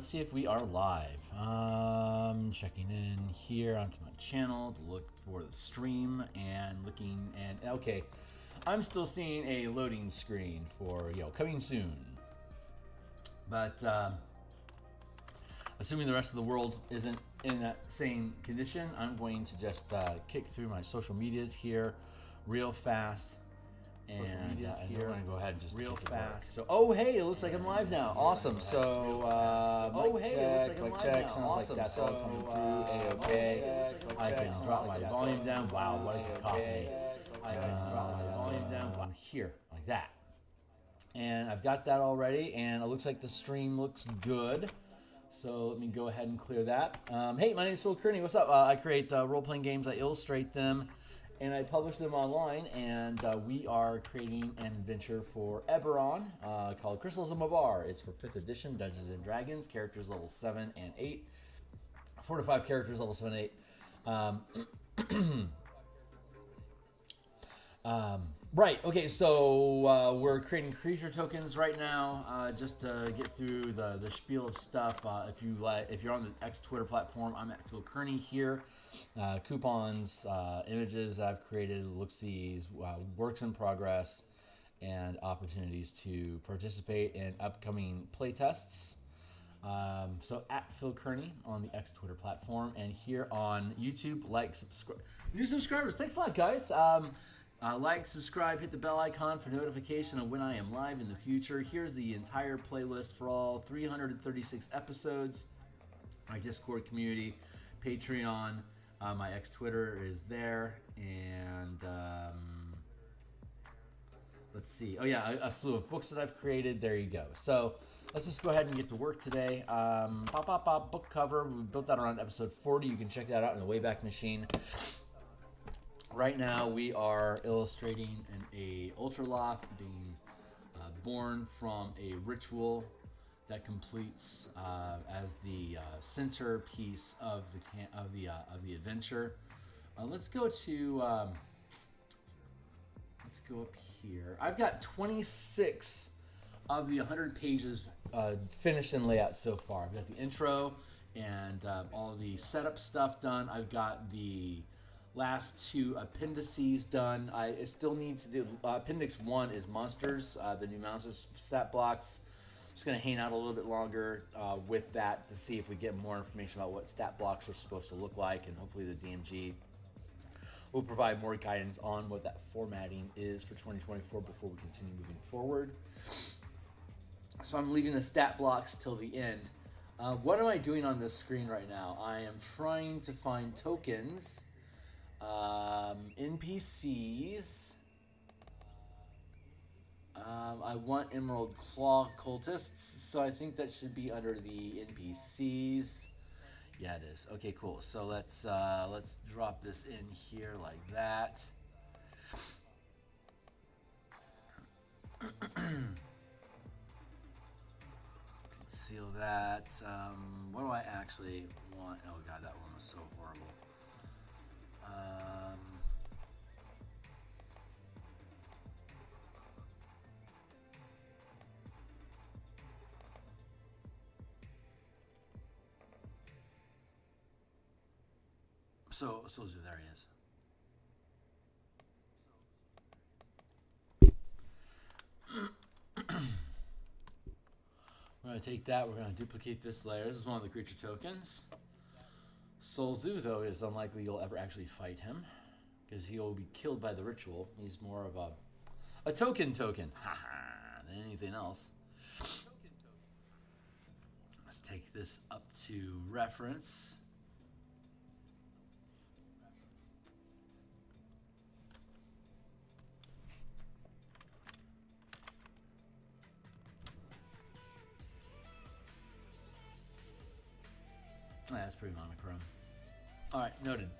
let's see if we are live. Checking in here onto my channel to look for the stream and looking, and okay, I'm still seeing a loading screen for coming soon. But assuming the rest of the world isn't in that same condition, I'm going to just kick through my social medias here real fast. And I'm going to go ahead and just real fast. So, oh hey, it looks like I'm live now. Awesome. So, mic check. Sounds like that's all coming through. A-okay. I can drop my volume down. Wow, what a copy. I can drop my volume down here like that. And I've got that already, and it looks like the stream looks good. So let me go ahead and clear that. Hey, my name is Phil Kearney. What's up? I create role-playing games. I illustrate them, and I publish them online. And we are creating an adventure for Eberron called Crystals of Mabar. It's for 5th edition, Dungeons and Dragons, characters level 7 and 8. 4 to 5 characters, level 7 and 8. Right, okay, so we're creating creature tokens right now, just to get through the spiel of stuff. If you're on the X Twitter platform, I'm at Phil Kearney here. Coupons, images that I've created, look-sees, works in progress, and opportunities to participate in upcoming playtests. So at Phil Kearney on the X Twitter platform, and here on YouTube, subscribe. New subscribers, thanks a lot, guys. Like, subscribe, hit the bell icon for notification of when I am live in the future. Here's the entire playlist for all 336 episodes. My Discord community, Patreon, my X Twitter is there, and let's see. Oh yeah, a slew of books that I've created. There you go. So let's just go ahead and get to work today. Book cover. We built that around episode 40. You can check that out in the Wayback Machine. Right now we are illustrating a Ultraloth being born from a ritual that completes as the centerpiece of the adventure. Let's go up here. I've got 26 of the 100 pages finished in layout so far. I've got the intro and all the setup stuff done. I've got the last 2 appendices done. I still need to do appendix 1 is monsters, the new monsters stat blocks. I'm just going to hang out a little bit longer with that to see if we get more information about what stat blocks are supposed to look like, and hopefully the DMG will provide more guidance on what that formatting is for 2024 before we continue moving forward. So I'm leaving the stat blocks till the end. What am I doing on this screen right now? I am trying to find tokens, NPCs. I want Emerald Claw cultists, so I think that should be under the NPCs. Yeah, it is. Okay, cool. So let's drop this in here like that. Conceal that. What do I actually want? Oh god, that one was so horrible. So there he is. We're going to take that. We're going to duplicate this layer. This is one of the creature tokens. Solzu, though, is unlikely you'll ever actually fight him, because he will be killed by the ritual. He's more of a token, haha, than anything else. Let's take this up to reference. Oh, that's pretty monochrome. All right, noted.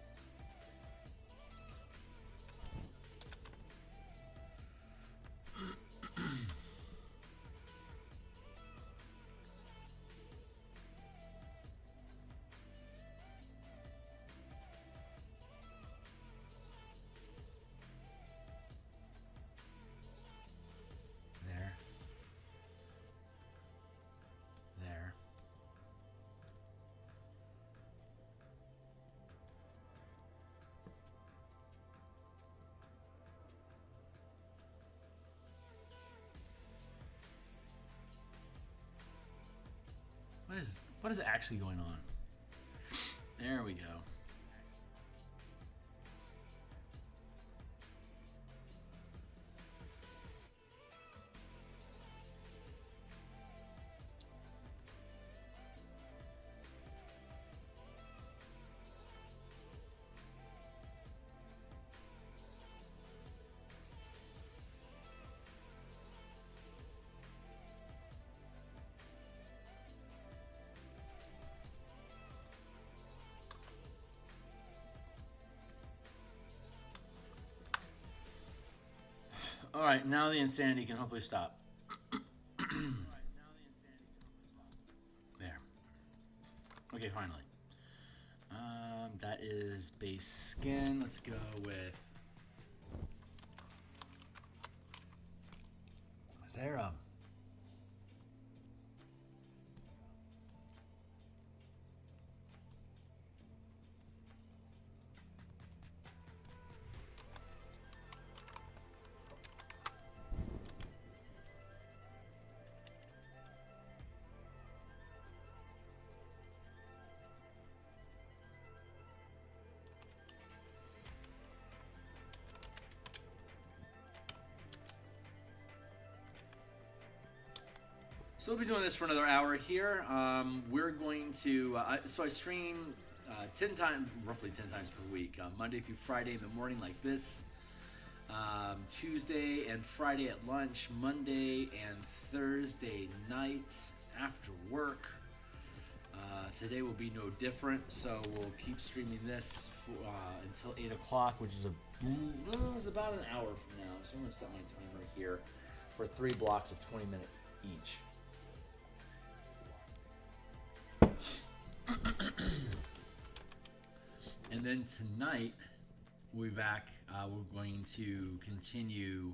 There. is actually going on? There we go. All right, now the insanity can hopefully stop. There. Okay, finally. That is base skin. Let's go with Serum. So we'll be doing this for another hour here. We're going to, so I stream 10 times, roughly 10 times per week, Monday through Friday in the morning like this, Tuesday and Friday at lunch, Monday and Thursday night after work. Today will be no different, so we'll keep streaming this for, until 8 o'clock, which is about an hour from now. So I'm going to set my timer here for 3 blocks of 20 minutes each. And then tonight we'll be back. We're going to continue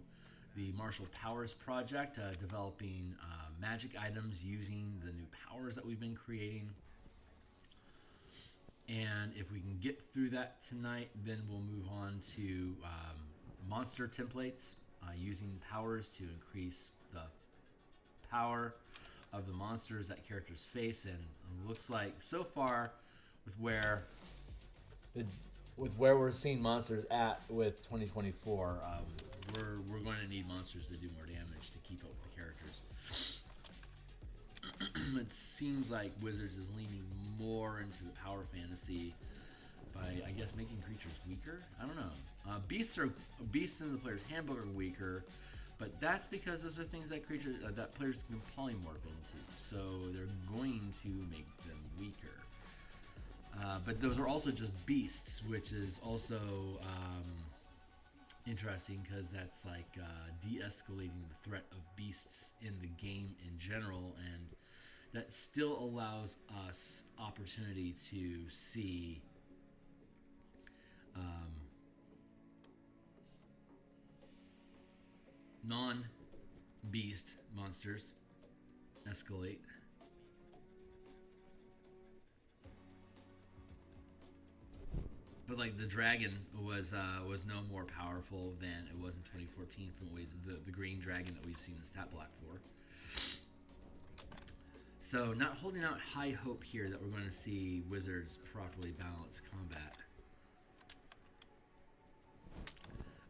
the Martial Powers project, developing magic items using the new powers that we've been creating. And if we can get through that tonight, then we'll move on to monster templates, using powers to increase the power of the monsters that characters face. And it looks like so far with where we're seeing monsters at with 2024, we're going to need monsters to do more damage to keep up with the characters. It seems like Wizards is leaning more into the power fantasy by, I guess, making creatures weaker. I don't know. Beasts in the player's handbook are weaker, but that's because those are things that that players can polymorph into. So they're going to make them weaker. But those are also just beasts, which is also interesting because that's like de-escalating the threat of beasts in the game in general, and that still allows us opportunity to see non-beast monsters escalate. But like the dragon was no more powerful than it was in 2014 from ways of the green dragon that we've seen the stat block for. So not holding out high hope here that we're going to see Wizards properly balance combat.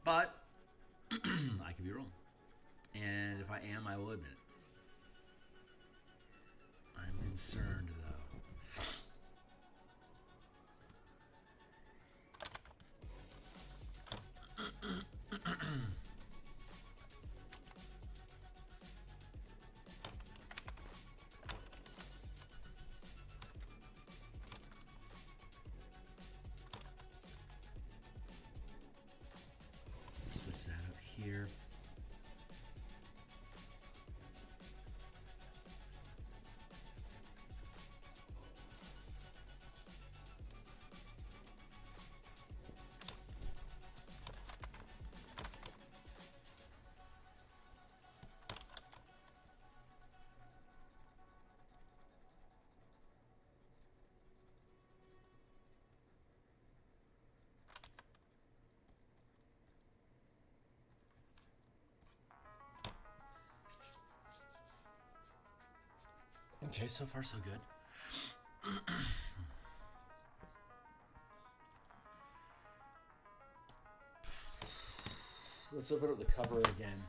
But I could be wrong. And if I am, I will admit it. I'm concerned though. Switch that up here. Okay, so far so good. Let's open up the cover again.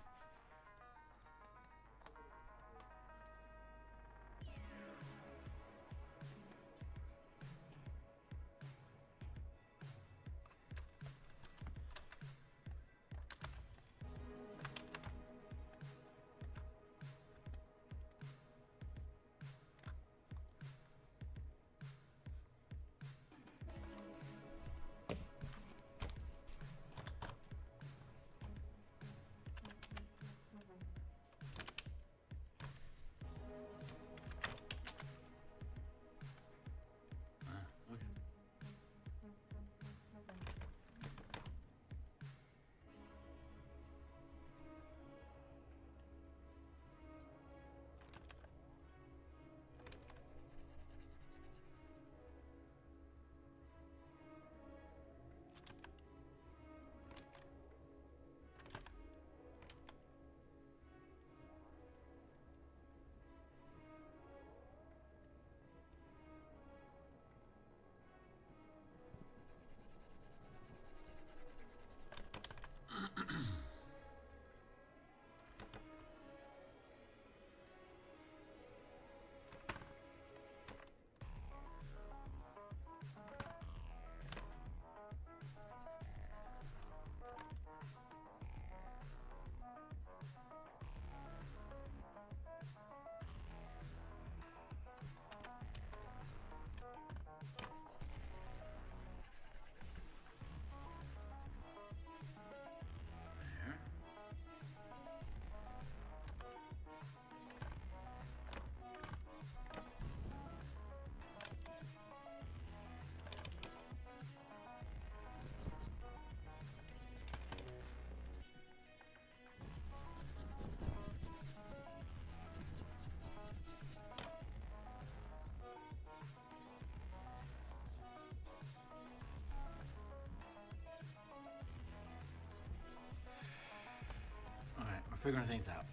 Figuring things out.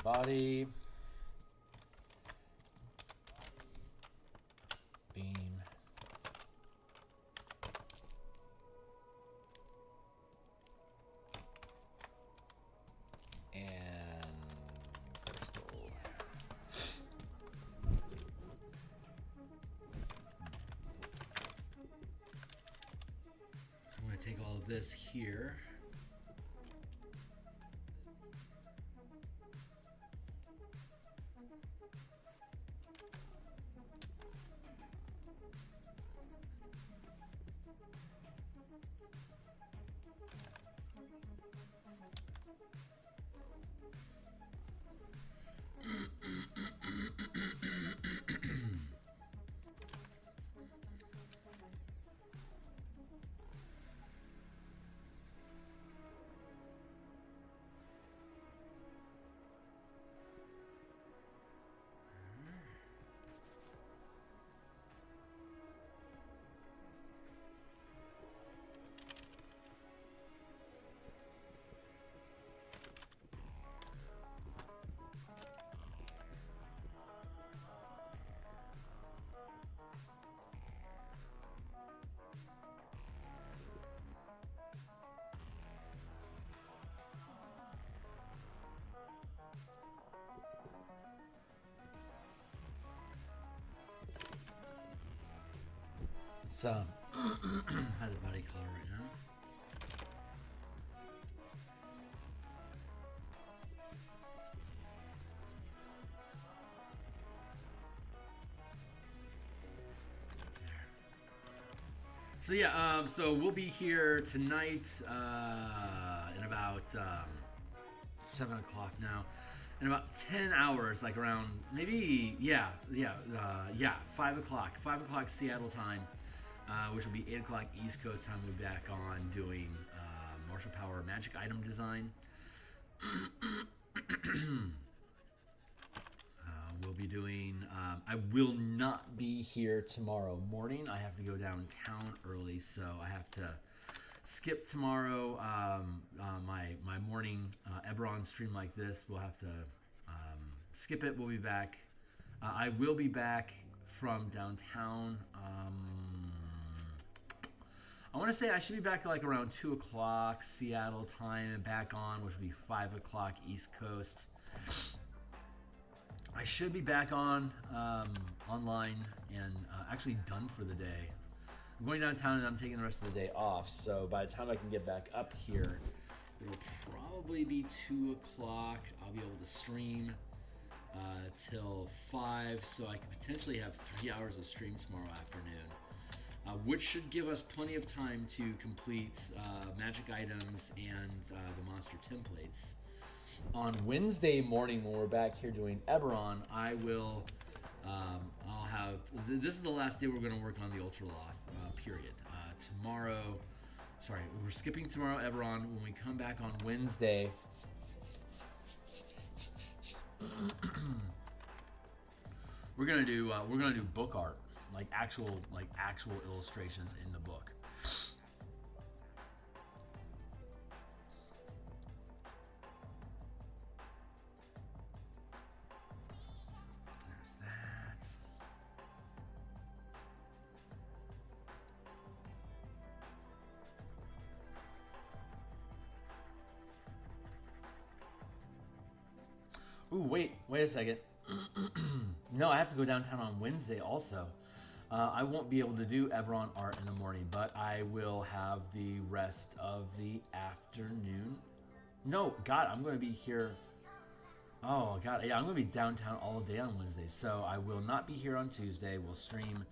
Body. Beam. And crystal. I'm going to take all of this here. So, how the body color right now? So yeah, so we'll be here tonight in about 7 o'clock now. In about 10 hours, like around maybe 5 o'clock, 5 o'clock Seattle time. Which will be 8 o'clock East Coast time. We'll be back on doing Martial Power Magic Item Design. We'll be doing... I will not be here tomorrow morning. I have to go downtown early, so I have to skip tomorrow my morning Eberron stream like this. We'll have to skip it. We'll be back. I will be back from downtown. I want to say I should be back like around 2 o'clock Seattle time and back on, which would be 5 o'clock East Coast. I should be back on online and actually done for the day. I'm going downtown and I'm taking the rest of the day off. So by the time I can get back up here, it'll probably be 2 o'clock. I'll be able to stream till 5, so I could potentially have 3 hours of stream tomorrow afternoon, which should give us plenty of time to complete magic items and the monster templates. On Wednesday morning, when we're back here doing Eberron, I will. I'll have. This is the last day we're going to work on the Yugoloth period. Tomorrow, sorry, we're skipping tomorrow Eberron. When we come back on Wednesday, we're gonna do book art, like actual illustrations in the book. Ooh, wait a second. No, I have to go downtown on Wednesday also. I won't be able to do Eberron art in the morning, but I will have the rest of the afternoon. No, God, I'm going to be here. Oh, God, yeah, I'm going to be downtown all day on Wednesday, so I will not be here on Tuesday. We'll stream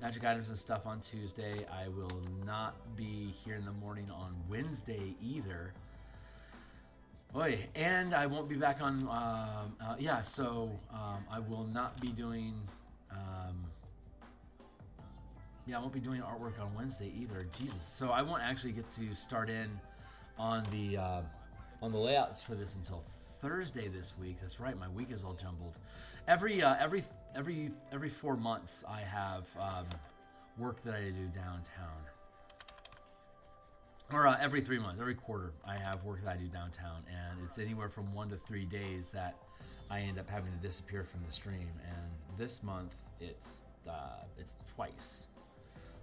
magic items and stuff on Tuesday. I will not be here in the morning on Wednesday either. Oy, and I won't be back on, I will not be doing, I won't be doing artwork on Wednesday either. Jesus. So I won't actually get to start in on the layouts for this until Thursday this week. That's right, my week is all jumbled. Every 4 months I have work that I do downtown. Or every 3 months, every quarter, I have work that I do downtown, and it's anywhere from 1 to 3 days that I end up having to disappear from the stream. And this month, it's twice,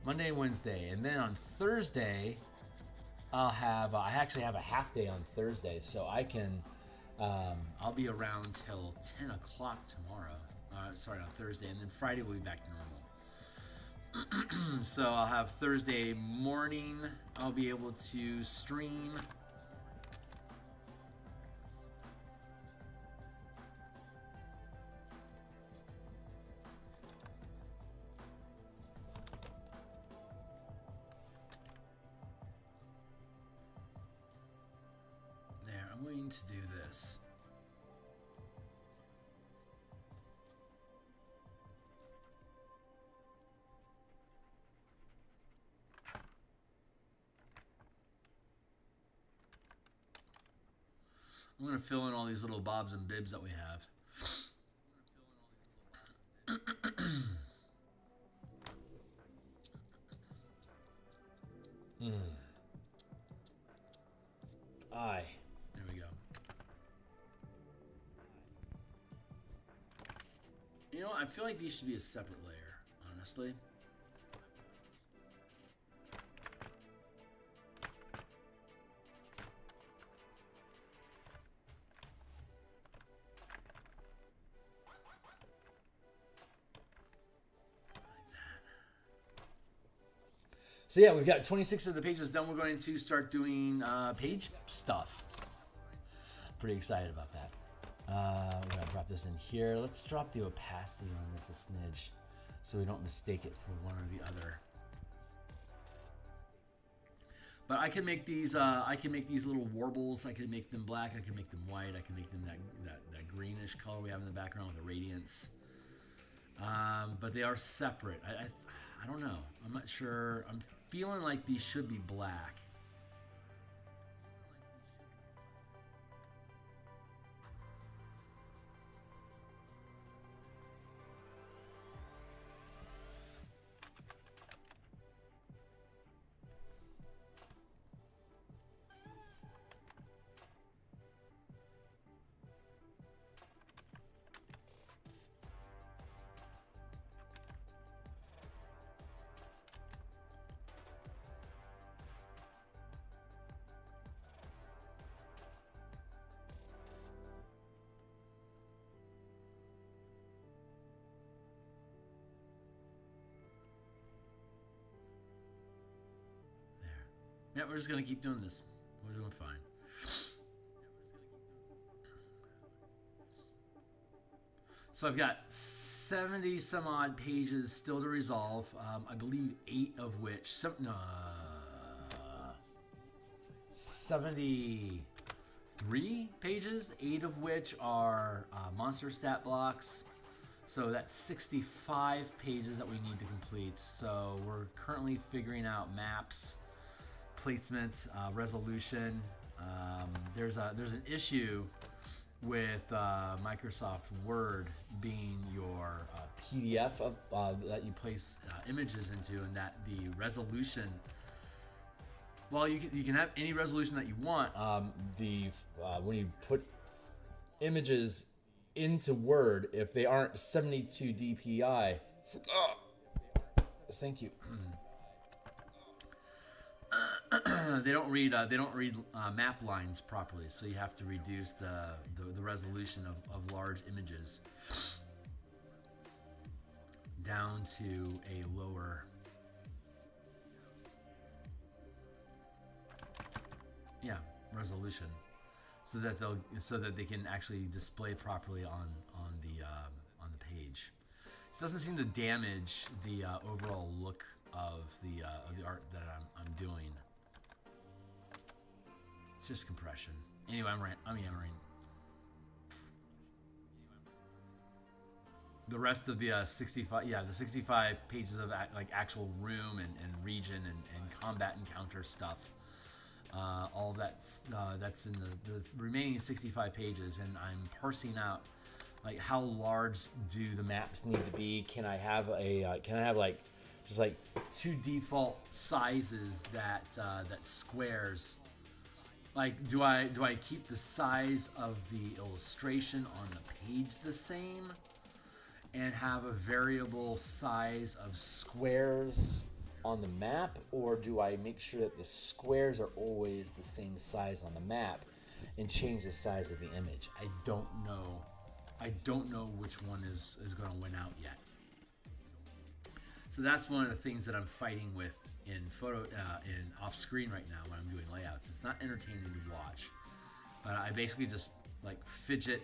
Monday and Wednesday, and then on Thursday, I actually have a half day on Thursday, so I can, I'll be around till 10 o'clock tomorrow. On Thursday, and then Friday we'll be back to normal. So I'll have Thursday morning, I'll be able to stream. There, I'm going to do this. I'm going to fill in all these little bobs and bibs that we have. There we go. You know, I feel like these should be a separate layer, honestly. So yeah, we've got 26 of the pages done. We're going to start doing page stuff. Pretty excited about that. We're going to drop this in here. Let's drop the opacity on this a smidge so we don't mistake it for one or the other. But I can make these little warbles. I can make them black. I can make them white. I can make them that greenish color we have in the background with the radiance. But they are separate. I don't know. I'm not sure. I'm feeling like these should be black. Yeah, we're just gonna keep doing this. We're doing fine. So I've got 70 some odd pages still to resolve. I believe 8 of which, 73 pages, 8 of which are monster stat blocks. So that's 65 pages that we need to complete. So we're currently figuring out maps, placement, resolution. There's an issue with Microsoft Word being your PDF of, that you place images into, and that the resolution, well, you can have any resolution that you want. When you put images into Word, if they aren't 72 DPI, thank you. They don't read map lines properly, so you have to reduce the resolution of large images down to a lower, resolution, so that they can actually display properly on the page. This doesn't seem to damage the overall look of the art that I'm doing. It's just compression. Anyway, I'm yammering. The rest of the 65 pages of actual room and region and combat encounter stuff. All of that's in the remaining 65 pages, and I'm parsing out like how large do the maps need to be. Can I have just like 2 default sizes that squares? Like, do I keep the size of the illustration on the page the same and have a variable size of squares on the map, or do I make sure that the squares are always the same size on the map and change the size of the image? I don't know. I don't know which one is going to win out yet. So that's one of the things that I'm fighting with in off screen right now when I'm doing layouts. It's not entertaining to watch, but I basically just like fidget.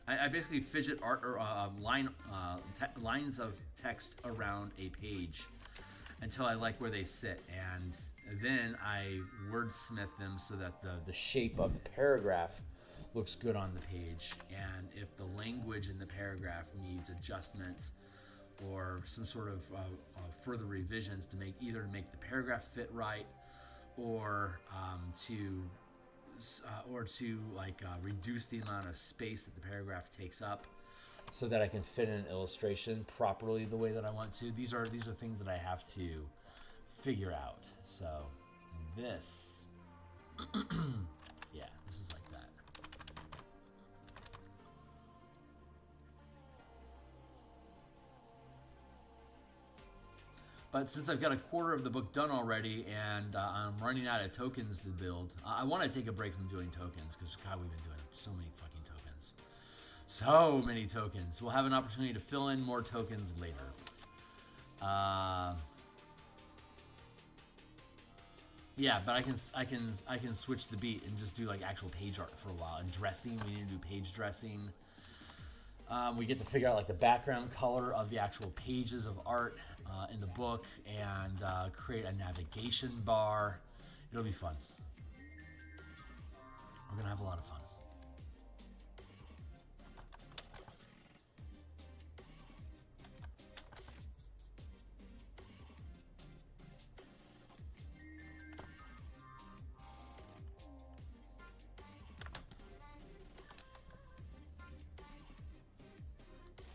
I basically fidget art or lines of text around a page until I like where they sit, and then I wordsmith them so that the shape of the paragraph looks good on the page. And if the language in the paragraph needs adjustment or some sort of further revisions to make the paragraph fit right, or to reduce the amount of space that the paragraph takes up, so that I can fit in an illustration properly the way that I want to. These are things that I have to figure out. So this, this is like that. But since I've got a quarter of the book done already, and I'm running out of tokens to build, I want to take a break from doing tokens, because God, we've been doing so many fucking tokens. So many tokens. We'll have an opportunity to fill in more tokens later. But I can switch the beat and just do like actual page art for a while. And dressing, we need to do page dressing. We get to figure out like the background color of the actual pages of art in the book, and create a navigation bar. It'll be fun. We're gonna have a lot of fun.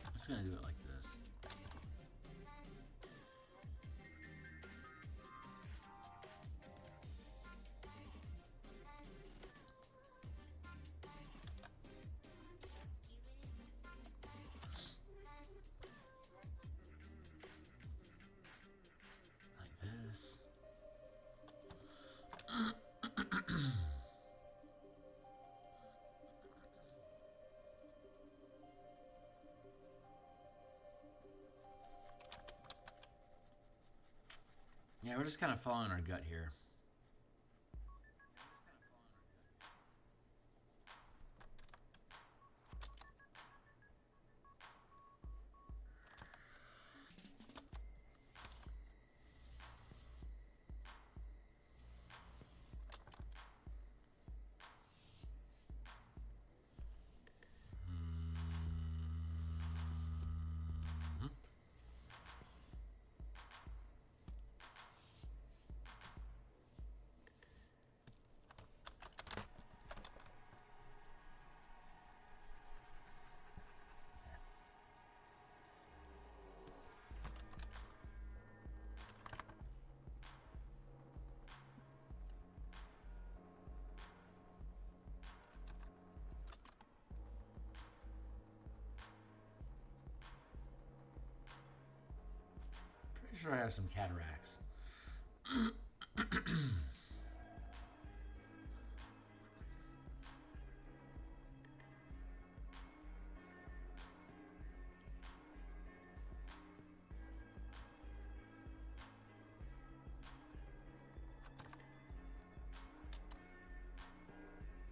I'm just gonna do it like this. Yeah, we're just kind of following our gut here. sure I have some cataracts.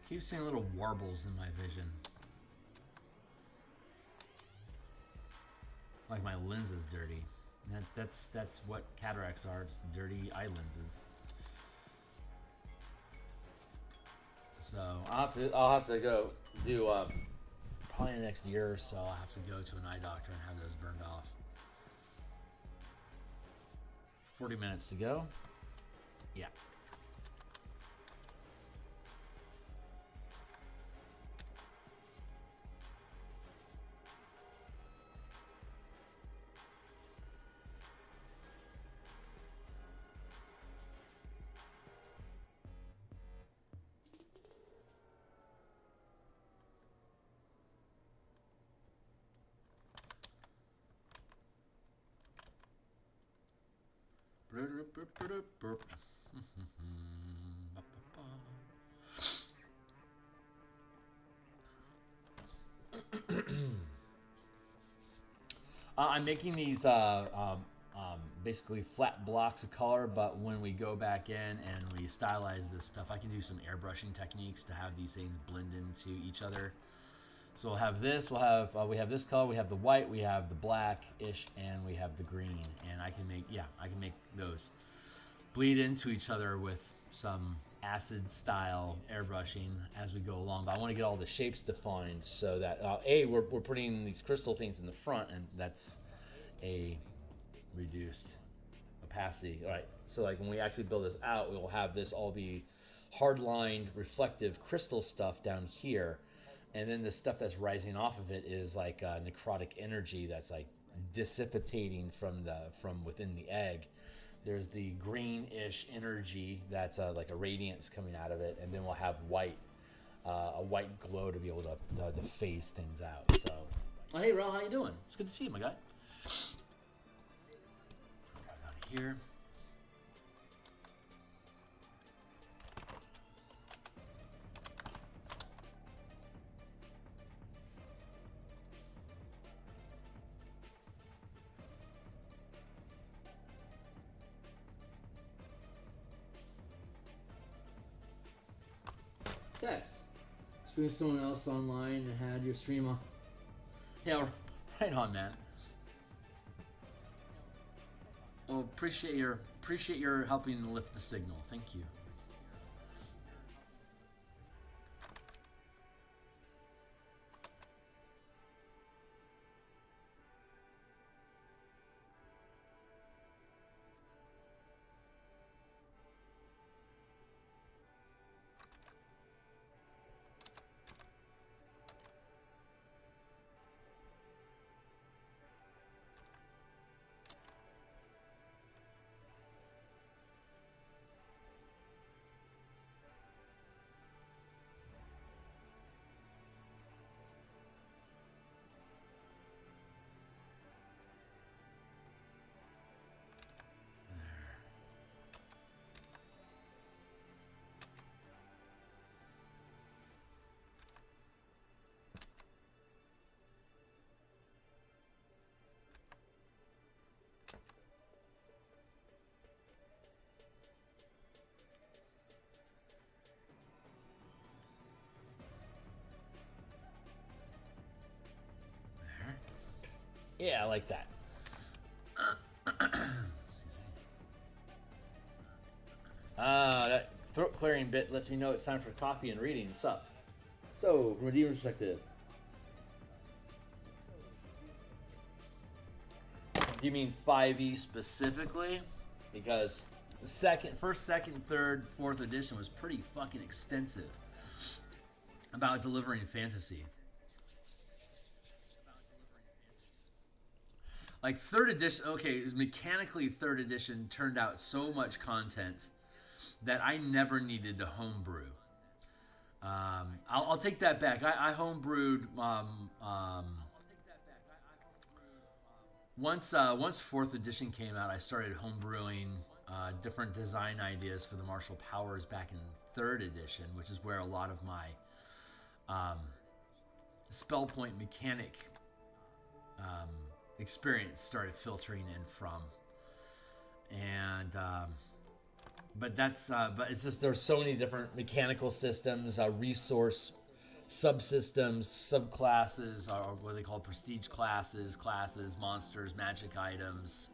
Keep seeing little warbles in my vision. Like my lens is dirty. That's what cataracts are. It's dirty eye lenses. So I'll have to go do probably in the next year or so. I'll have to go to an eye doctor and have those burned off. 40 minutes to go. Yeah. I'm making these basically flat blocks of color, but when we go back in and we stylize this stuff, I can do some airbrushing techniques to have these things blend into each other. So we'll have this, we have this color, we have the white, we have the black-ish, and we have the green. And I can make those bleed into each other with some acid-style airbrushing as we go along. But I want to get all the shapes defined so that, we're putting these crystal things in the front, and that's a reduced opacity. All right, so like when we actually build this out, we will have this all be hard-lined, reflective crystal stuff down here. And then the stuff that's rising off of it is like necrotic energy that's like dissipating from within the egg. There's the greenish energy that's like a radiance coming out of it, and then we'll have white, a white glow to be able to phase things out. So, hey Ral, how you doing? It's good to see you, my guy. Out of here. Text. Speaking to someone else online and had your stream on. Yeah, right on, man. Well, appreciate your helping lift the signal. Thank you. Yeah, I like that. That throat clearing bit lets me know it's time for coffee and reading. What's up? So, from a demon perspective, do you mean 5e specifically? Because first, second, third, fourth edition was pretty fucking extensive about delivering fantasy. Like third edition, okay, mechanically third edition turned out so much content that I never needed to homebrew. I'll take that back. I homebrewed once 4th edition came out, I started homebrewing different design ideas for the martial powers back in 3rd edition, which is where a lot of my spell point mechanic experience started filtering in from. And but it's just there's so many different mechanical systems, resource subsystems, subclasses, or what they call prestige classes, monsters, magic items.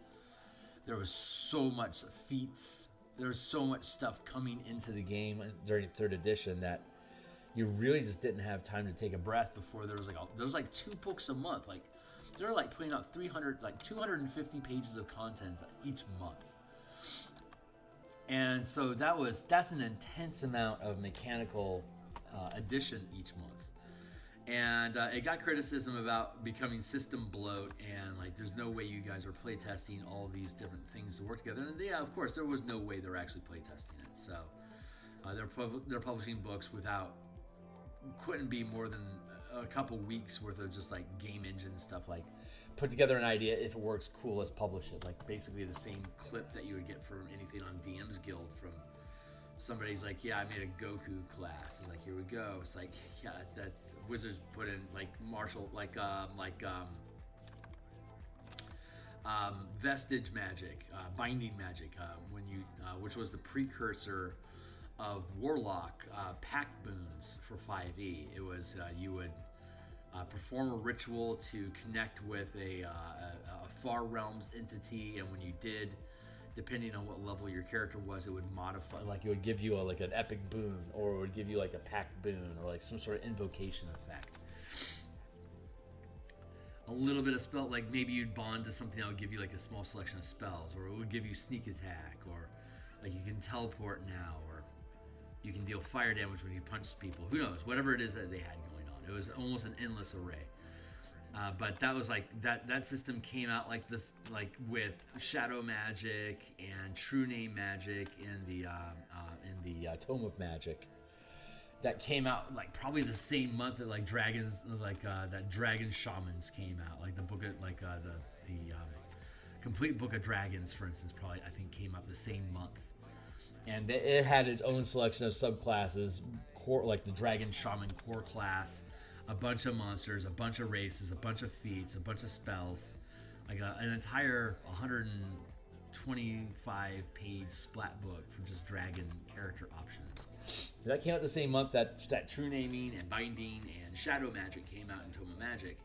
There was so much feats. There was so much stuff coming into the game during 3rd edition that you really just didn't have time to take a breath before there was like 2 books a month. Like they're like putting out 250 pages of content each month. And so that's an intense amount of mechanical addition each month. And it got criticism about becoming system bloat, and like there's no way you guys are playtesting all these different things to work together. And yeah, of course, there was no way they're actually playtesting it. So they're publishing books couldn't be more than a couple weeks worth of just like game engine stuff, like put together an idea, if it works, cool, let's publish it. Like basically the same clip that you would get from anything on DMsGuild from somebody's like, yeah, I made a Goku class. It's like, here we go. It's like, yeah, that Wizards put in like martial, vestige magic, binding magic, which was the precursor of Warlock, pact boons for 5e. It was you would perform a ritual to connect with a far realms entity, and when you did, depending on what level your character was, it would modify, like it would give you like an epic boon, or it would give you like a pact boon, or like some sort of invocation effect. A little bit of spell, like maybe you'd bond to something that would give you like a small selection of spells, or it would give you sneak attack, or like you can teleport now, or you can deal fire damage when you punch people. Who knows? Whatever it is that they had going on. It was almost an endless array. But that was like that system came out like this, like with shadow magic and true name magic in the Tome of Magic. That came out like probably the same month that like dragons, like that Dragon Shamans came out. Like the book of like the complete book of dragons, for instance, probably I think came out the same month. And it had its own selection of subclasses, core, like the Dragon Shaman core class, a bunch of monsters, a bunch of races, a bunch of feats, a bunch of spells, like an entire 125-page splat book for just dragon character options. That came out the same month that true naming and binding and shadow magic came out in Tome of Magic.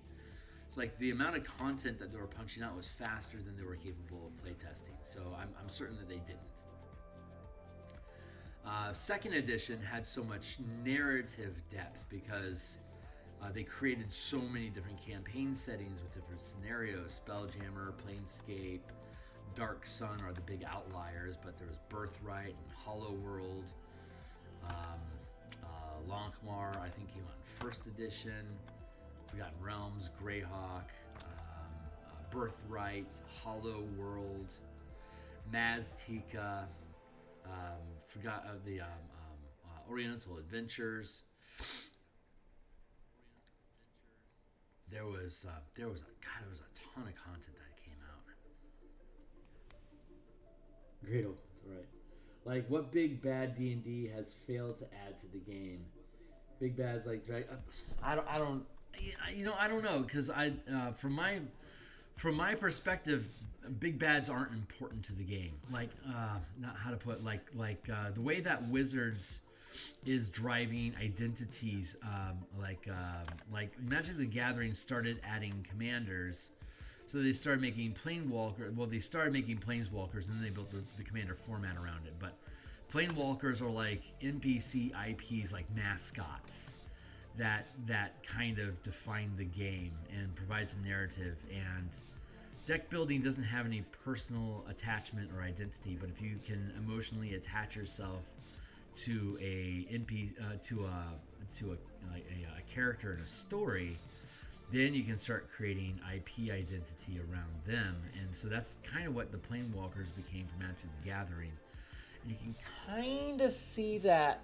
It's like the amount of content that they were punching out was faster than they were capable of playtesting. So I'm certain that they didn't. 2nd edition had so much narrative depth because they created so many different campaign settings with different scenarios. Spelljammer, Planescape, Dark Sun are the big outliers, but there was Birthright and Hollow World. Lankmar, I think, came out in 1st edition. Forgotten Realms, Greyhawk, Birthright, Hollow World, Maztica, the Oriental Adventures. There was a ton of content that came out. Gradle, that's right. Like, what big bad D&D has failed to add to the game? Big bads like I don't know, because from my perspective, big bads aren't important to the game. Like, not how to put it, like the way that Wizards is driving identities, like Magic the Gathering started adding commanders, so they started making planeswalkers, and then they built the commander format around it. But planeswalkers are like NPC IPs, like mascots that kind of define the game and provide some narrative. And deck building doesn't have any personal attachment or identity, but if you can emotionally attach yourself to a character in a story, then you can start creating IP identity around them. And so that's kind of what the Planewalkers became for Magic the Gathering. And you can kind of see that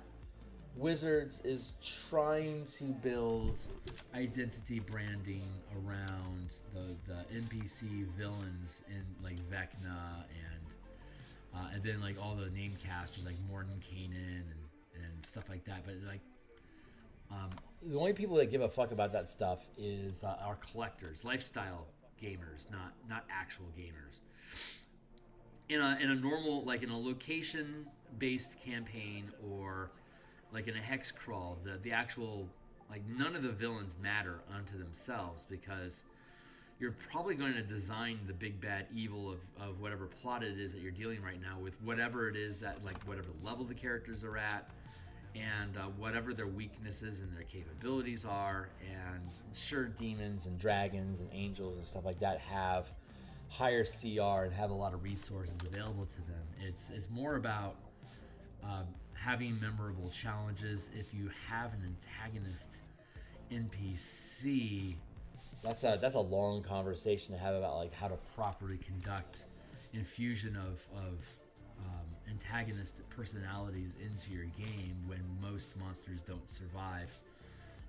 Wizards is trying to build identity branding around the NPC villains in like Vecna and then like all the name casters like Mordenkainen and stuff like that. But like the only people that give a fuck about that stuff is our collectors, lifestyle gamers, not actual gamers. In a normal, like in a location based campaign or like in a hex crawl, the actual, like, none of the villains matter unto themselves, because you're probably going to design the big bad evil of whatever plot it is that you're dealing right now with whatever it is that, like, whatever level the characters are at, and whatever their weaknesses and their capabilities are. And sure, demons and dragons and angels and stuff like that have higher CR and have a lot of resources available to them. It's more about having memorable challenges. If you have an antagonist NPC, that's a long conversation to have about like how to properly conduct infusion of antagonist personalities into your game when most monsters don't survive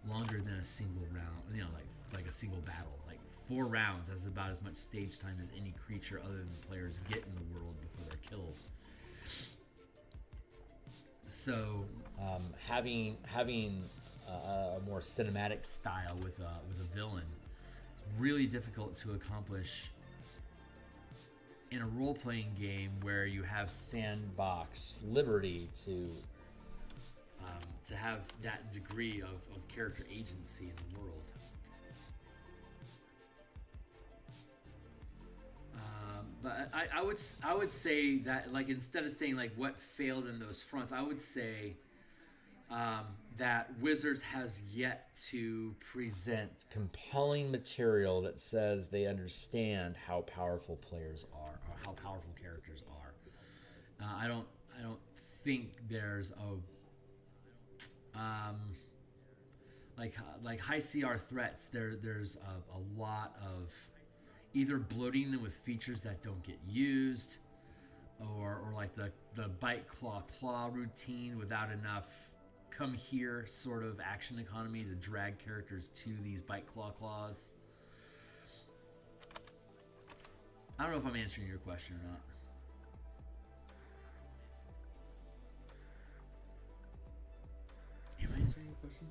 longer than a single round. You know, like a single battle. Like 4 rounds is about as much stage time as any creature other than the players get in the world before they're killed. So having a more cinematic style with a villain is really difficult to accomplish in a role-playing game where you have sandbox liberty to have that degree of character agency in the world. But I would say that, like, instead of saying like what failed in those fronts, I would say that Wizards has yet to present compelling material that says they understand how powerful players are or how powerful characters are. I don't think there's like high CR threats. There's a lot of either bloating them with features that don't get used, or like the bite claw routine without enough come here sort of action economy to drag characters to these bite claws. I don't know if I'm answering your question or not. Am I answering your question?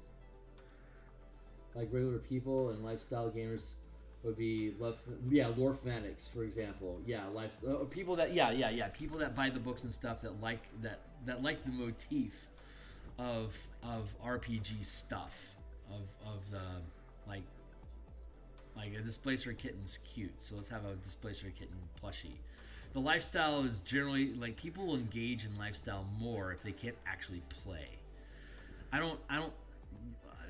Like regular people and lifestyle gamers would be lore fanatics, for example. People that people that buy the books and stuff that like the motif of RPG stuff, of the like a Displacer kitten's cute, so let's have a Displacer kitten plushie. The lifestyle is generally like people will engage in lifestyle more if they can't actually play. I don't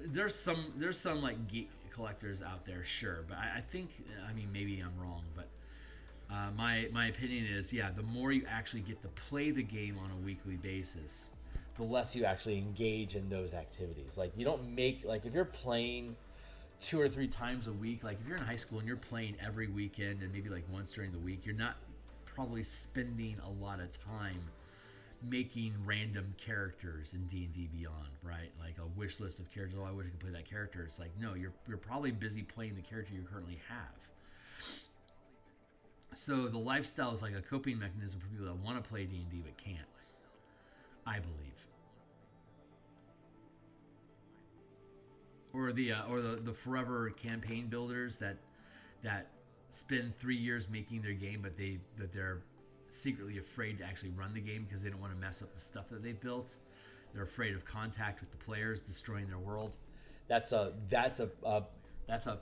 there's some like geek collectors out there, sure, but I think, I mean, maybe I'm wrong, but my opinion is, the more you actually get to play the game on a weekly basis, the less you actually engage in those activities. Like, you don't make, like, if you're playing 2 or 3 times a week, like if you're in high school and you're playing every weekend and maybe like once during the week, you're not probably spending a lot of time making random characters in D&D Beyond, right? Like a wish list of characters. Oh, I wish I could play that character. It's like, no, you're probably busy playing the character you currently have. So the lifestyle is like a coping mechanism for people that want to play D&D but can't, I believe. Or the forever campaign builders that spend 3 years making their game, but they're secretly afraid to actually run the game because they don't want to mess up the stuff that they built. They're afraid of contact with the players, destroying their world. That's a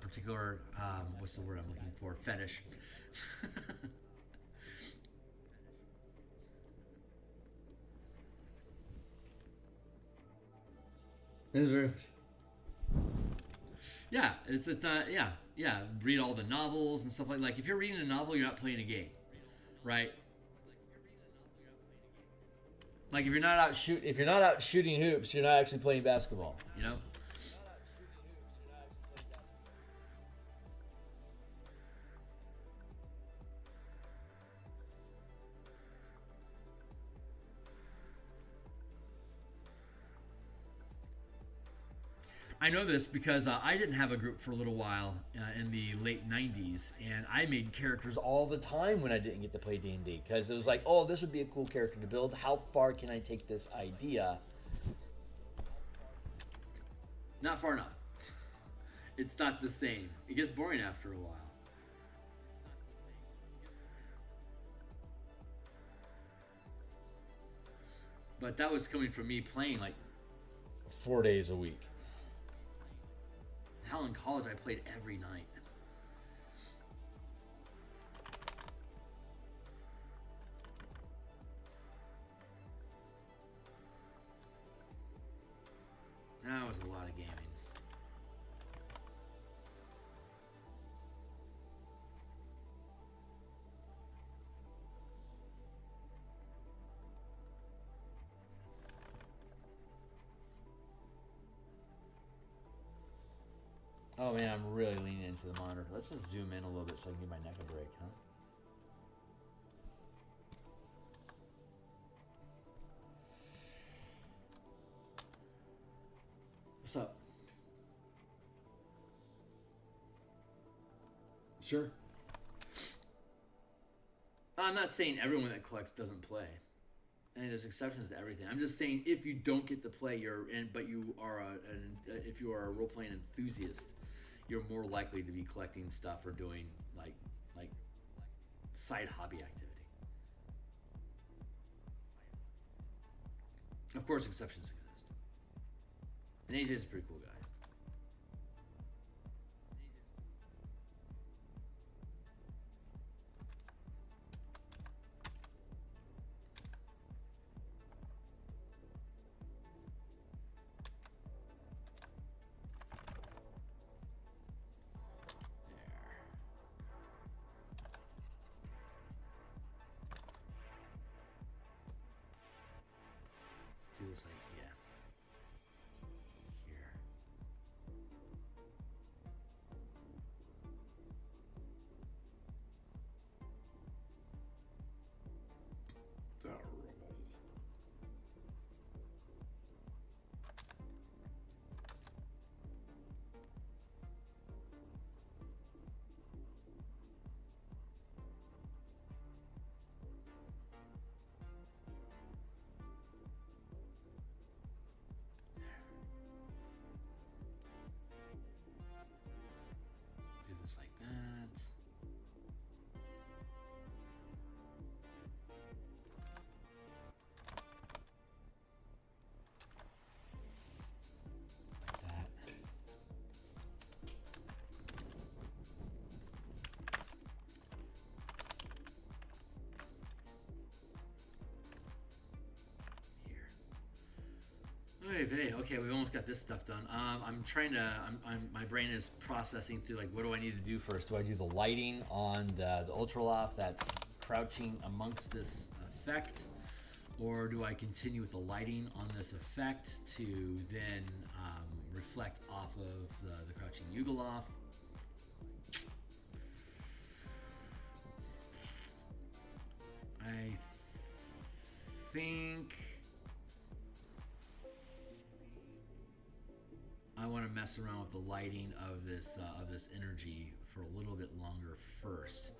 particular what's the word I'm looking for? Fetish. It's not read all the novels and stuff like if you're reading a novel, you're not playing a game, right? Like if you're not out shooting hoops, you're not actually playing basketball, you know? I know this because I didn't have a group for a little while in the late 90s, and I made characters all the time when I didn't get to play D&D, because it was like, oh, this would be a cool character to build. How far can I take this idea? Not far enough. It's not the same. It gets boring after a while. But that was coming from me playing like 4 days a week. Hell, in college, I played every night. That was a lot of gaming. Oh man, I'm really leaning into the monitor. Let's just zoom in a little bit so I can give my neck a break, huh? What's up? Sure. I'm not saying everyone that collects doesn't play. I mean, there's exceptions to everything. I'm just saying if you don't get to play, but you are if you are a role-playing enthusiast, you're more likely to be collecting stuff or doing like side hobby activity. Of course, exceptions exist. And AJ is a pretty cool guy. Do this like, yeah. Here. That roll. Like that. Like that. Here. Okay, we almost got this stuff done. I'm trying to. My brain is processing through like, what do I need to do first? Do I do the lighting on the Yugoloth that's crouching amongst this effect, or do I continue with the lighting on this effect to then reflect off of the crouching Yugoloth? I think I want to mess around with the lighting of this energy for a little bit longer first.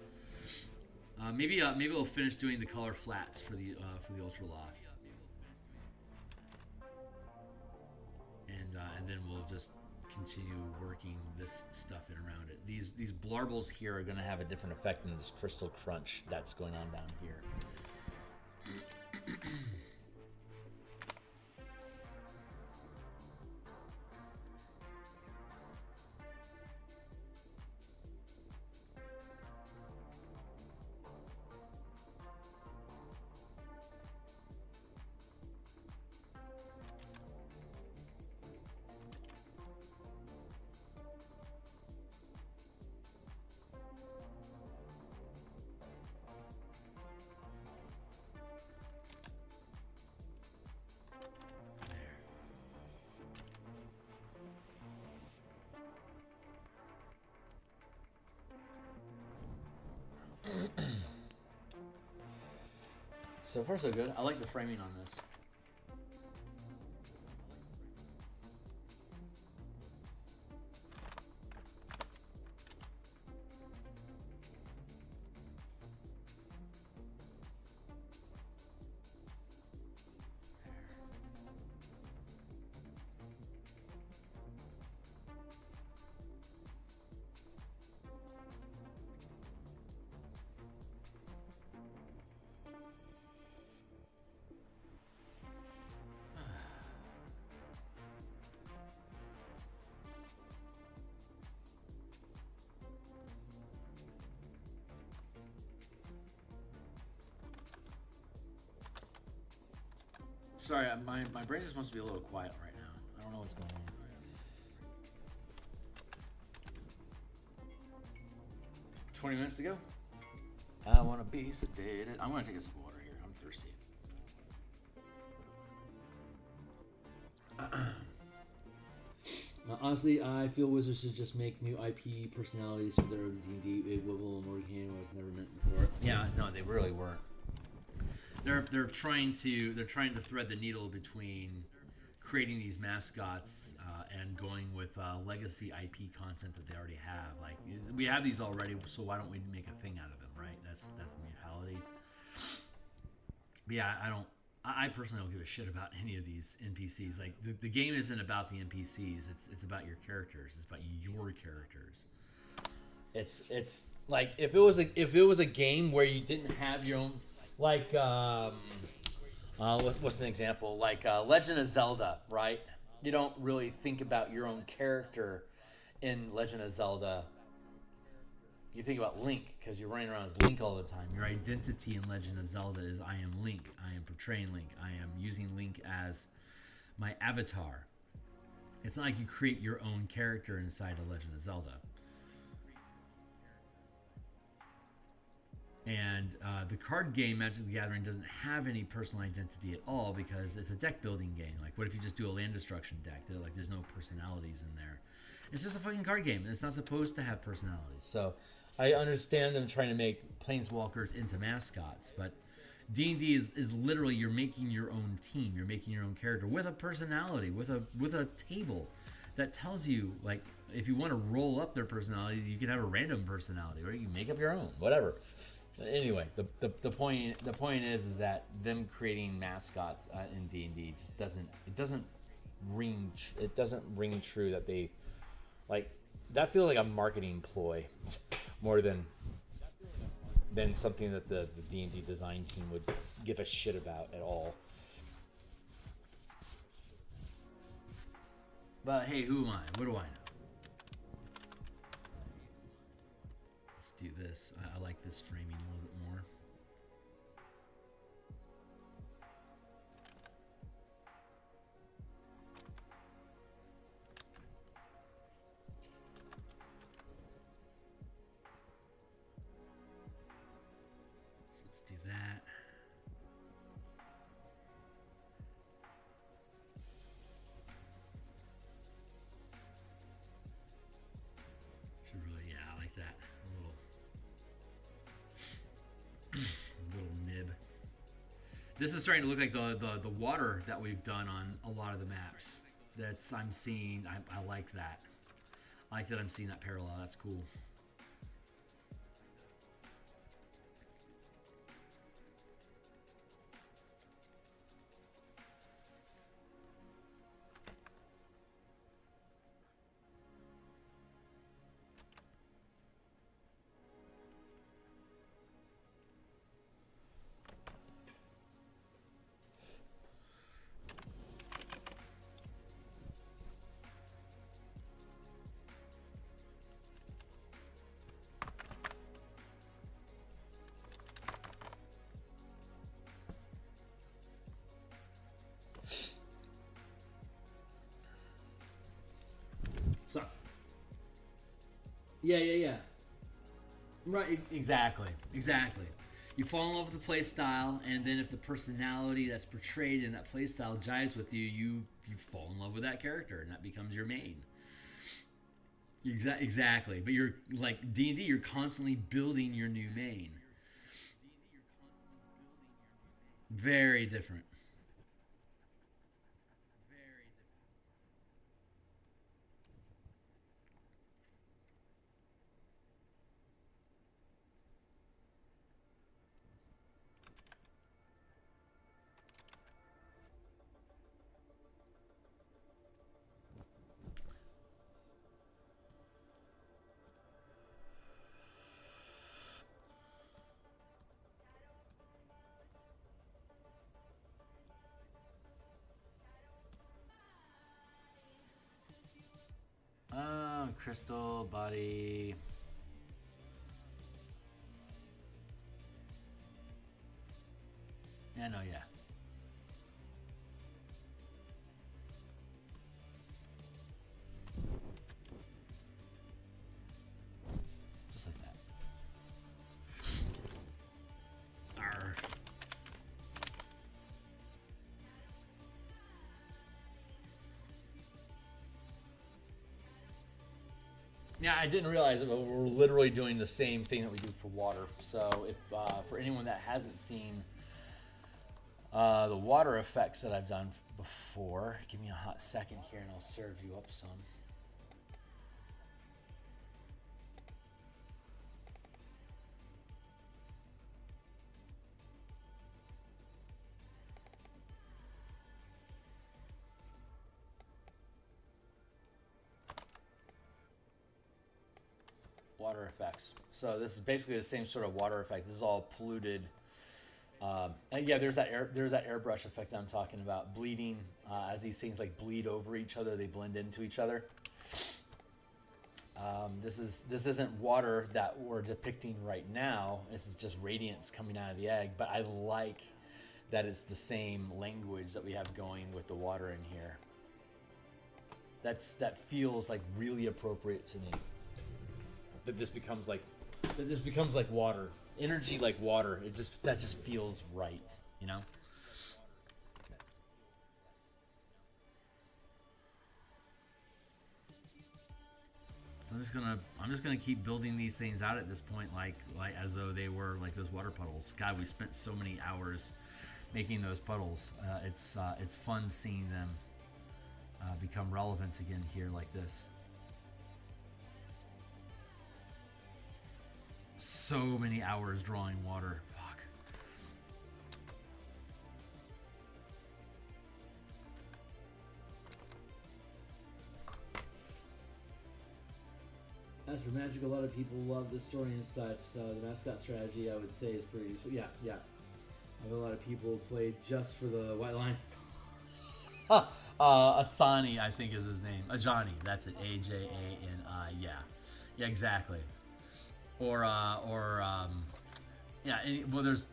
Maybe we'll finish doing the color flats for the Yugoloth, and then we'll just continue working this stuff in around it. These blarbles here are going to have a different effect than this crystal crunch that's going on down here. So far so good. I like the framing on this. Sorry, my brain just wants to be a little quiet right now. I don't know what's going on. 20 minutes to go. I want to be sedated. I'm going to take a sip of water here. I'm thirsty. Honestly, I feel Wizards should just make new IP personalities for their own D&D. It will more game was never meant before. Yeah, no, they really weren't. They're trying to thread the needle between creating these mascots and going with legacy IP content that they already have. Like, we have these already, so why don't we make a thing out of them, right? That's the mentality. But yeah, I personally don't give a shit about any of these NPCs. Like, the game isn't about the NPCs. It's about your characters. It's about your characters. It's like if it was a game where you didn't have your own, like what's an example? Like Legend of Zelda, right? You don't really think about your own character in Legend of Zelda. You think about Link because you're running around as Link all the time. Your identity in Legend of Zelda is I am Link. I am portraying Link. I am using Link as my avatar. It's not like you create your own character inside of Legend of Zelda. And the card game Magic the Gathering doesn't have any personal identity at all because it's a deck building game. Like, what if you just do a land destruction deck? There's no personalities in there. It's just a fucking card game, and it's not supposed to have personalities. So I understand them trying to make planeswalkers into mascots, but D&D is literally you're making your own team. You're making your own character with a personality, with a table that tells you, like, if you want to roll up their personality, you can have a random personality, or you can make up your own, whatever. Anyway, the point is that them creating mascots in D&D just doesn't ring true that they, like, that feels like a marketing ploy more than something that the D&D design team would give a shit about at all. But hey, who am I? What do I know? Let's do this. I like this framing a little bit more. So let's do that. Should really, yeah, I like that. Little nib. This is starting to look like the water that we've done on a lot of the maps. I'm seeing. I like that. I like that I'm seeing that parallel. That's cool. Yeah. Right, exactly. You fall in love with the play style, and then if the personality that's portrayed in that play style jives with you, you fall in love with that character, and that becomes your main. Exactly. But you're like D&D, you're constantly building your new main. Very different. Crystal body. Yeah, no, yeah. Yeah, I didn't realize it, but we're literally doing the same thing that we do for water. So if for anyone that hasn't seen the water effects that I've done before, give me a hot second here and I'll serve you up some. Water effects. So this is basically the same sort of water effect. This is all polluted. And yeah, there's that airbrush effect that I'm talking about. Bleeding, as these things like bleed over each other, they blend into each other. This isn't water that we're depicting right now. This is just radiance coming out of the egg. But I like that it's the same language that we have going with the water in here. That feels like really appropriate to me. That this becomes like water, energy like water. That just feels right, you know. So I'm just gonna keep building these things out at this point, like as though they were like those water puddles. God, we spent so many hours making those puddles. It's fun seeing them become relevant again here like this. So many hours drawing water. Fuck. As for Magic, a lot of people love the story and such, so the mascot strategy, I would say, is pretty useful. Yeah. I have a lot of people play just for the white line. Asani, I think is his name. Ajani, that's it. Ajani. Yeah, exactly. Yeah. Well, there's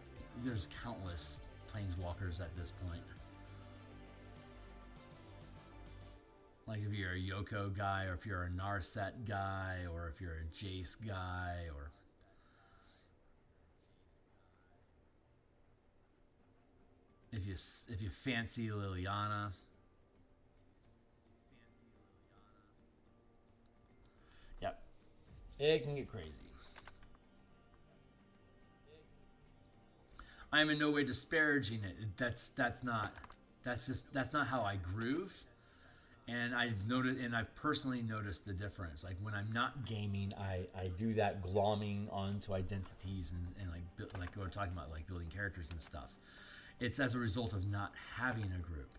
countless planeswalkers at this point. Like if you're a Yoko guy, or if you're a Narset guy, or if you're a Jace guy, or if you fancy Liliana. Yep, it can get crazy. I am in no way disparaging it. That's not how I groove. And I've personally noticed the difference. Like when I'm not gaming, I do that glomming onto identities and like we're talking about, like building characters and stuff. It's as a result of not having a group.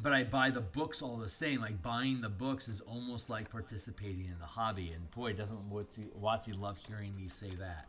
But I buy the books all the same. Like buying the books is almost like participating in the hobby. And boy, doesn't Watsy love hearing me say that.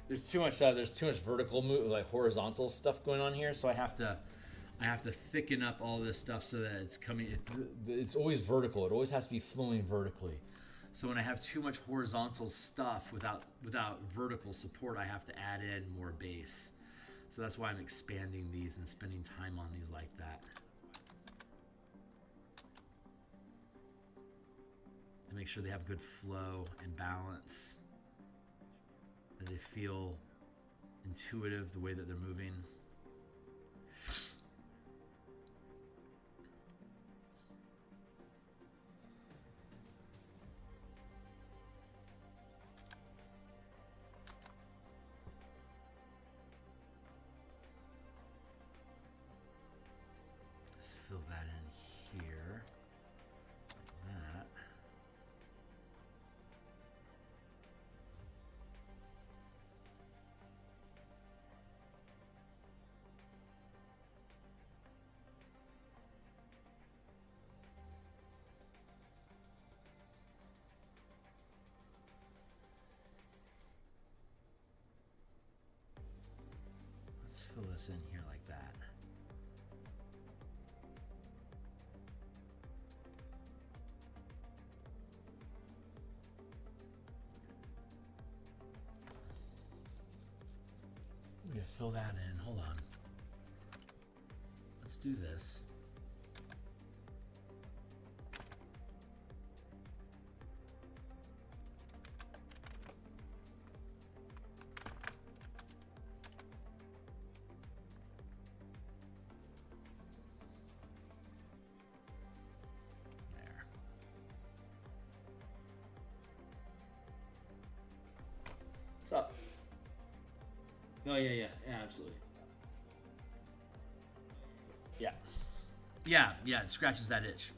There's too much vertical move, like horizontal stuff going on here, so I have to thicken up all this stuff so that it's coming. It's always vertical. It always has to be flowing vertically. So when I have too much horizontal stuff without vertical support, I have to add in more base. So that's why I'm expanding these and spending time on these like that, to make sure they have good flow and balance. They feel intuitive the way that they're moving. Let's fill that in here. Like that. this in here like that. We can fill that in. Hold on. Let's do this. What's up? Oh, yeah, absolutely. Yeah, it scratches that itch.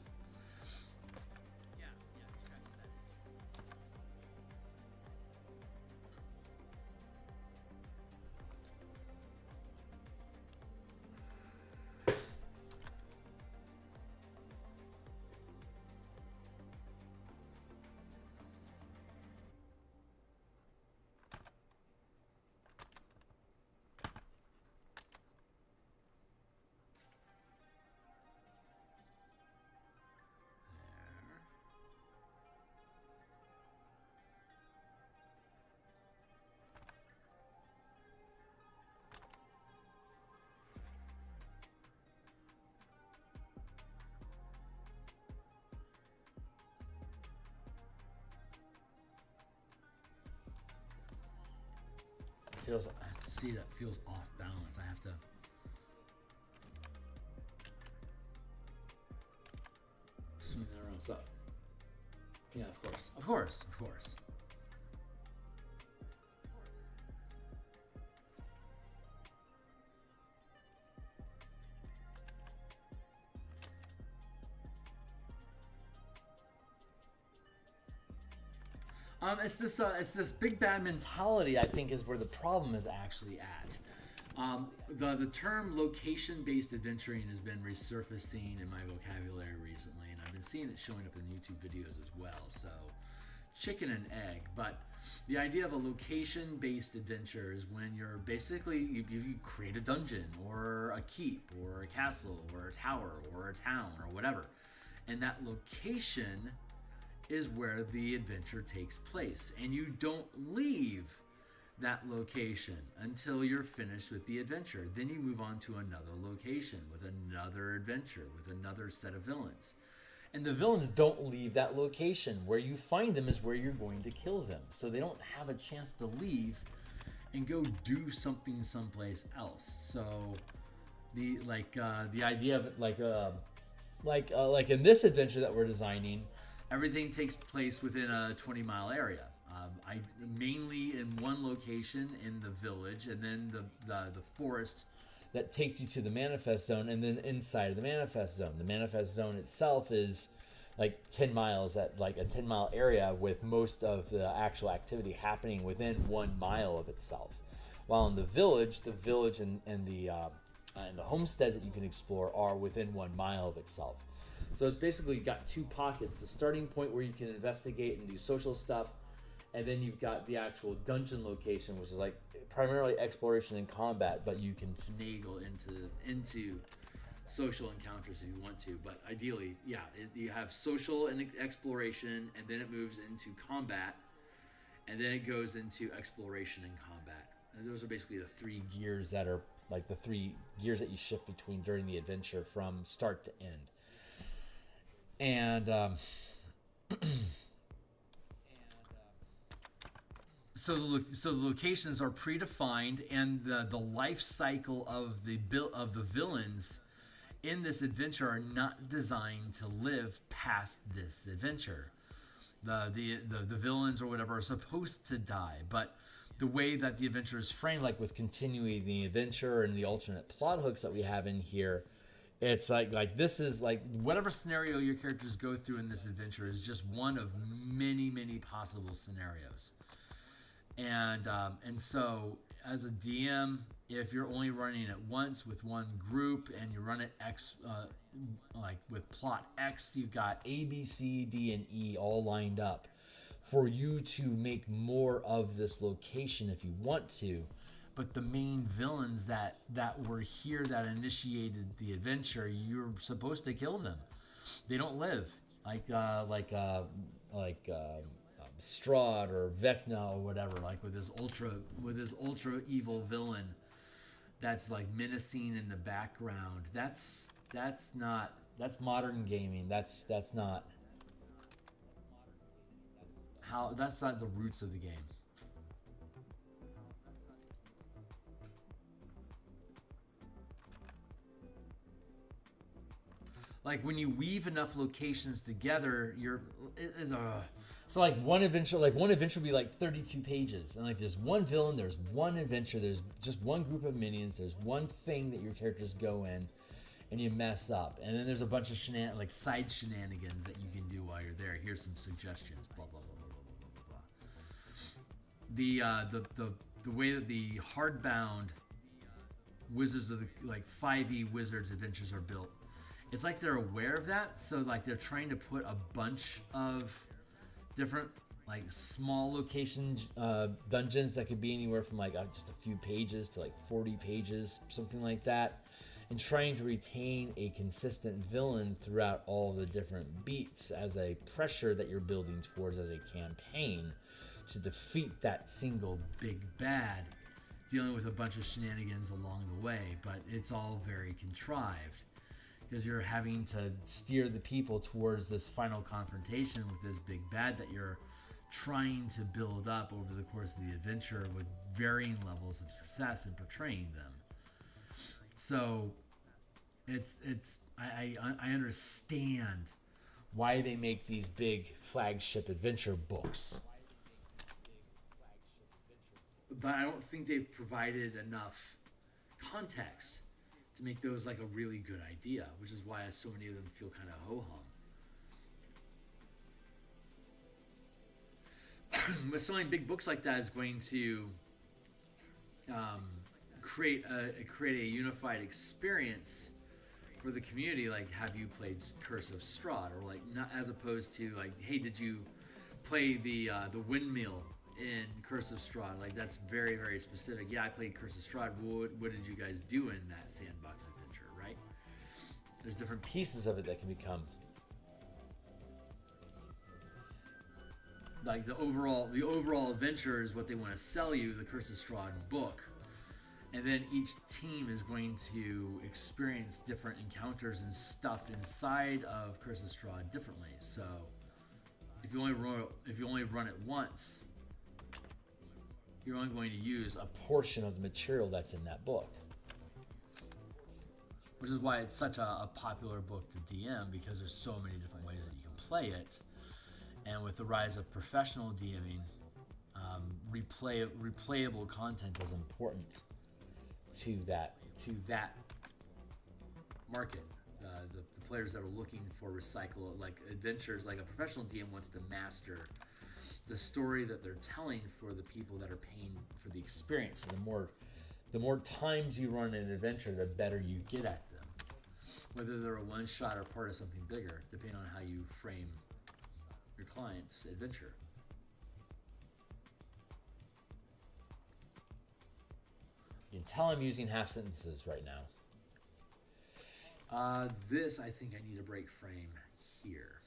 Feels, I see that feels off balance. I have to. Swing that around. What's up? Yeah, of course. Of course, of course. It's this big bad mentality, I think, is where the problem is actually at. The term location-based adventuring has been resurfacing in my vocabulary recently, and I've been seeing it showing up in YouTube videos as well. So, chicken and egg. But the idea of a location-based adventure is when you're basically you create a dungeon or a keep or a castle or a tower or a town or whatever, and that location is where the adventure takes place, and you don't leave that location until you're finished with the adventure. Then you move on to another location with another adventure with another set of villains, and the villains don't leave that location. Where you find them is where you're going to kill them, so they don't have a chance to leave and go do something someplace else. So the idea of it, like in this adventure that we're designing, everything takes place within a 20-mile area. I mainly in one location in the village, and then the forest that takes you to the manifest zone, and then inside of the manifest zone. The manifest zone itself is like 10 miles at like a 10-mile area, with most of the actual activity happening within 1 mile of itself. While in the village and the homesteads that you can explore are within 1 mile of itself. So it's basically got two pockets: the starting point where you can investigate and do social stuff, and then you've got the actual dungeon location, which is like primarily exploration and combat, but you can finagle into social encounters if you want to. But ideally, you have social and exploration, and then it moves into combat, and then it goes into exploration and combat. And those are basically the three gears that are like the three gears that you shift between during the adventure from start to end. And so the locations are predefined, and the life cycle of the villains in this adventure are not designed to live past this adventure. The villains or whatever are supposed to die, but the way that the adventure is framed, like with continuing the adventure and the alternate plot hooks that we have in here, it's like this is like whatever scenario your characters go through in this adventure is just one of many possible scenarios. And so as a DM, if you're only running it once with one group and you run it like with plot X, you've got A, B, C, D, and E all lined up for you to make more of this location if you want to. but the main villains that were here that initiated the adventure, you're supposed to kill them. They don't live like Strahd or Vecna or whatever. Like with his ultra evil villain that's like menacing in the background. That's modern gaming. That's not the roots of the game. Like when you weave enough locations together, so like one adventure will be like 32 pages, and like there's one villain, there's one adventure, there's just one group of minions, there's one thing that your characters go in, and you mess up, and then there's a bunch of side shenanigans that you can do while you're there. Here's some suggestions. Blah blah blah blah blah blah blah. The way that the hardbound Wizards of the 5e Wizards adventures are built. It's like they're aware of that, so like they're trying to put a bunch of different like small location dungeons that could be anywhere from like just a few pages to like 40 pages, something like that, and trying to retain a consistent villain throughout all the different beats as a pressure that you're building towards as a campaign to defeat that single big bad, dealing with a bunch of shenanigans along the way, but it's all very contrived. Because you're having to steer the people towards this final confrontation with this big bad that you're trying to build up over the course of the adventure with varying levels of success in portraying them. So I understand why they make these big flagship adventure books. But I don't think they've provided enough context to make those like a really good idea, which is why so many of them feel kind of ho-hum. But selling big books like that is going to create a unified experience for the community. Like, have you played Curse of Strahd? Or like, not as opposed to like, hey, did you play the windmill in Curse of Strahd? Like, that's very, very specific. Yeah, I played Curse of Strahd. What did you guys do in that sandbox adventure, right? There's different pieces of it that can become like the overall adventure is what they want to sell you, the Curse of Strahd book. And then each team is going to experience different encounters and stuff inside of Curse of Strahd differently. So if you only run it once, you're only going to use a portion of the material that's in that book. Which is why it's such a popular book to DM, because there's so many different ways that you can play it. And with the rise of professional DMing, replayable content is important to that market. The players that are looking for adventures, like a professional DM wants to master the story that they're telling for the people that are paying for the experience. So the more times you run an adventure, the better you get at them. Whether they're a one-shot or part of something bigger, depending on how you frame your client's adventure. You can tell I'm using half sentences right now. This, I think I need a break frame here.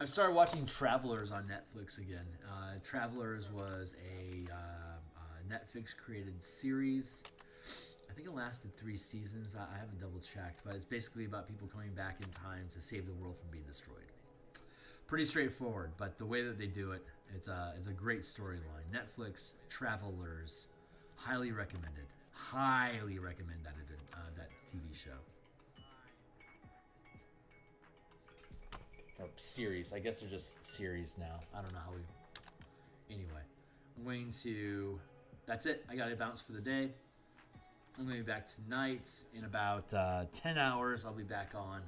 I've started watching Travelers on Netflix again. Travelers was a Netflix-created series. I think it lasted 3 seasons. I haven't double-checked, but it's basically about people coming back in time to save the world from being destroyed. Pretty straightforward, but the way that they do it, it's a great storyline. Netflix, Travelers, highly recommended. Highly recommend that TV show. Or series. I guess they're just series now. I don't know how we... Anyway, I'm going to... That's it. I got to bounce for the day. I'm going to be back tonight in about 10 hours. I'll be back on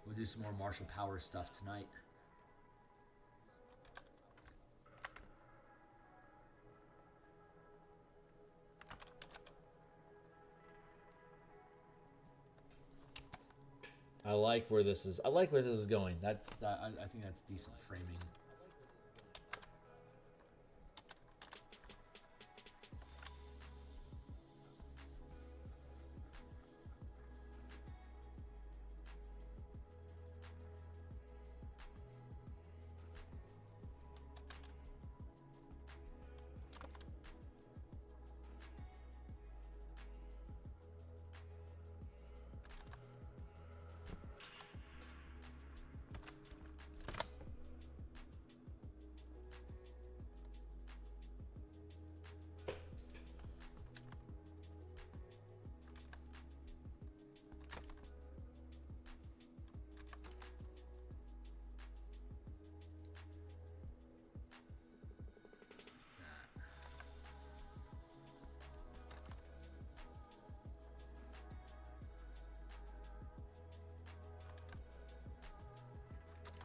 We'll do some more martial power stuff tonight. I like where this is. I like where this is going. I think that's decent framing.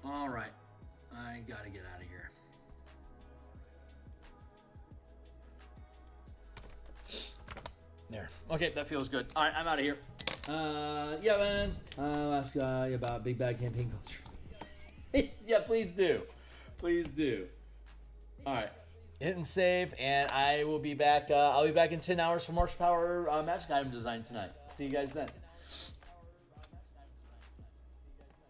All right, I gotta get out of here. There. Okay, that feels good. All right, I'm out of here. Yeah, man. I'll ask about Big Bad Campaign Culture. Yeah, please do. Please do. All right. Hit and save, and I will be back. I'll be back in 10 hours for Martial Power Magic Item Design tonight. See you guys then.